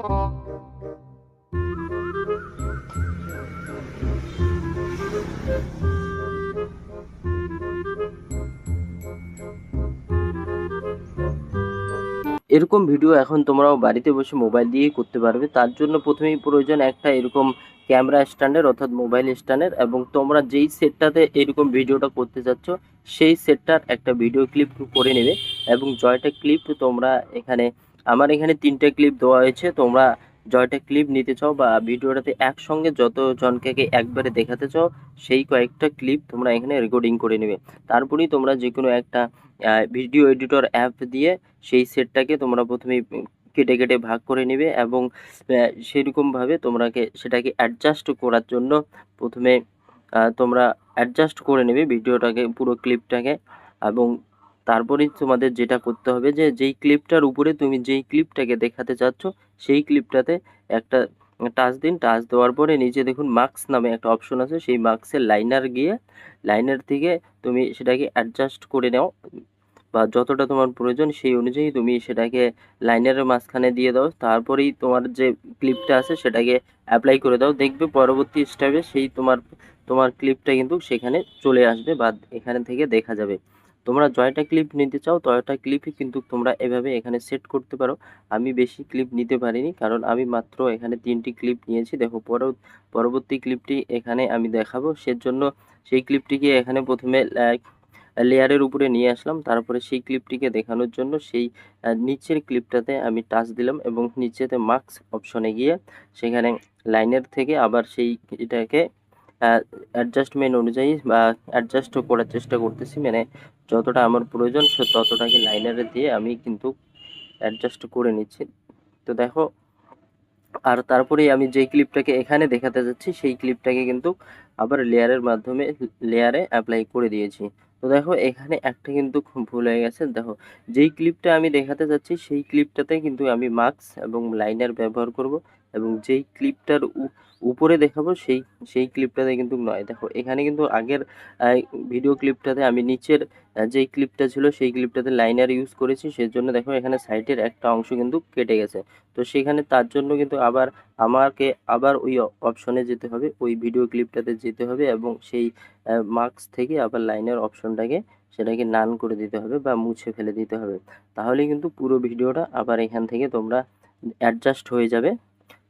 এরকম ভিডিও এখন তোমরাও বাড়িতে বসে মোবাইল দিয়েই করতে পারবে। তার জন্য প্রথমেই প্রয়োজন একটা এরকম ক্যামেরা স্ট্যান্ডের অর্থাৎ মোবাইল স্ট্যান্ডের, এবং তোমরা যেই সেটটাতে এরকম ভিডিওটা করতে চাচ্ছ সেই সেটটার একটা ভিডিও ক্লিপ করে নেবে। এবং জয়টা ক্লিপ তোমরা এখানে, আমার এখানে 3টে ক্লিপ দেওয়া হয়েছে। তোমরা জয়টা ক্লিপ নিতে চাও বা ভিডিওটাতে একসঙ্গে যতজনকে একবারে দেখাতে চাও সেই কয়েকটা ক্লিপ তোমরা এখানে রেকর্ডিং করে নেবে। তারপরেই তোমরা যে কোনো একটা ভিডিও এডিটর অ্যাপ দিয়ে সেই সেটটাকে তোমরা প্রথমেই কেটে কেটে ভাগ করে নেবে, এবং সেরকমভাবে তোমরাকে সেটাকে অ্যাডজাস্ট করার জন্য প্রথমে তোমরা অ্যাডজাস্ট করে নেবে ভিডিওটাকে, পুরো ক্লিপটাকে। এবং তারপরেই তোমাদের যেটা করতে হবে যে যেই ক্লিপটার উপরে তুমি যেই ক্লিপটাকে দেখাতে চাচ্ছ সেই ক্লিপটাতে একটা টাচ দিন। টাচ দেওয়ার পরে নিচে দেখুন মার্কস নামে একটা অপশন আছে, সেই মার্কসের লাইনার গিয়ে লাইনার থেকে তুমি সেটাকে অ্যাডজাস্ট করে নাও, বা যতটা তোমার প্রয়োজন সেই অনুযায়ী তুমি সেটাকে লাইনারের মাঝখানে দিয়ে দাও। তারপরেই তোমার যে ক্লিপটা আছে সেটাকে অ্যাপ্লাই করে দাও। দেখবে পরবর্তী স্টেপে সেই তোমার ক্লিপটা কিন্তু সেখানে চলে আসবে বা এখানে থেকে দেখা যাবে। তোমরা জয়টা ক্লিপ নিতে চাও, জয়টা ক্লিপই কিন্তু তোমরা এভাবে এখানে সেট করতে পারো। আমি বেশি ক্লিপ নিতে পারিনি, কারণ আমি মাত্র এখানে 3টি ক্লিপ নিয়েছি। দেখো পরবর্তী ক্লিপটি এখানে আমি দেখাবো, সেজন্য সেই ক্লিপটিকে এখানে প্রথমে লেয়ারের উপরে নিয়ে আসলাম। তারপরে সেই ক্লিপটিকে দেখানোর জন্য সেই নিচের ক্লিপটাতে আমি টাচ দিলাম এবং নিচেতে মার্কস অপশনে গিয়ে সেখানে লাইনের থেকে আবার সেই এটাকে অ্যাডজাস্টমেন্ট অনুযায়ী বা অ্যাডজাস্ট করার চেষ্টা করতেছি, মানে যতটা আমার প্রয়োজন ততটাকে লাইনারে দিয়ে আমি কিন্তু অ্যাডজাস্ট করে নিচ্ছি। তো দেখো, আর তারপরেই আমি যেই ক্লিপটাকে এখানে দেখাতে যাচ্ছি সেই ক্লিপটাকে কিন্তু আবার লেয়ারের মাধ্যমে লেয়ারে অ্যাপ্লাই করে দিয়েছি। তো দেখো এখানে একটা কিন্তু খুব ভুল হয়ে গেছে। দেখো যেই ক্লিপটা আমি দেখাতে যাচ্ছি সেই ক্লিপটাতে কিন্তু আমি মার্কস এবং লাইনার ব্যবহার করব, এবং যেই ক্লিপটার উপরে দেখাবো সেই ক্লিপটাতে কিন্তু নয়। দেখো এখানে কিন্তু আগের ভিডিও ক্লিপটাতে আমি নিচের যেই ক্লিপটা ছিল সেই ক্লিপটাতে লাইনার ইউজ করেছি, সেজন্য দেখো এখানে সাইডের একটা অংশ কিন্তু কেটে গেছে। তো সেখানে তার জন্য কিন্তু আমাকে আবার ওই অপশনে যেতে হবে, ওই ভিডিও ক্লিপটাতে যেতে হবে, এবং সেই মার্কস থেকে আবার লাইনের অপশনটাকে সেটাকে নান করে দিতে হবে বা মুছে ফেলে দিতে হবে। তাহলে কিন্তু পুরো ভিডিওটা আবার এখান থেকে তোমরা অ্যাডজাস্ট হয়ে যাবে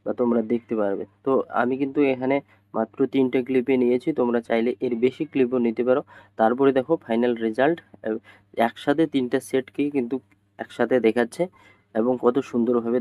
বা তোমরা দেখতে পারবে। তো আমি কিন্তু এখানে মাত্র 3টে ক্লিপে নিয়েছি, তোমরা চাইলে এর বেশি ক্লিপও নিতে পারো। তারপরে দেখো ফাইনাল রেজাল্ট একসাথে 3টে সেটকেই কিন্তু একসাথে দেখাচ্ছে এবং কত সুন্দরভাবে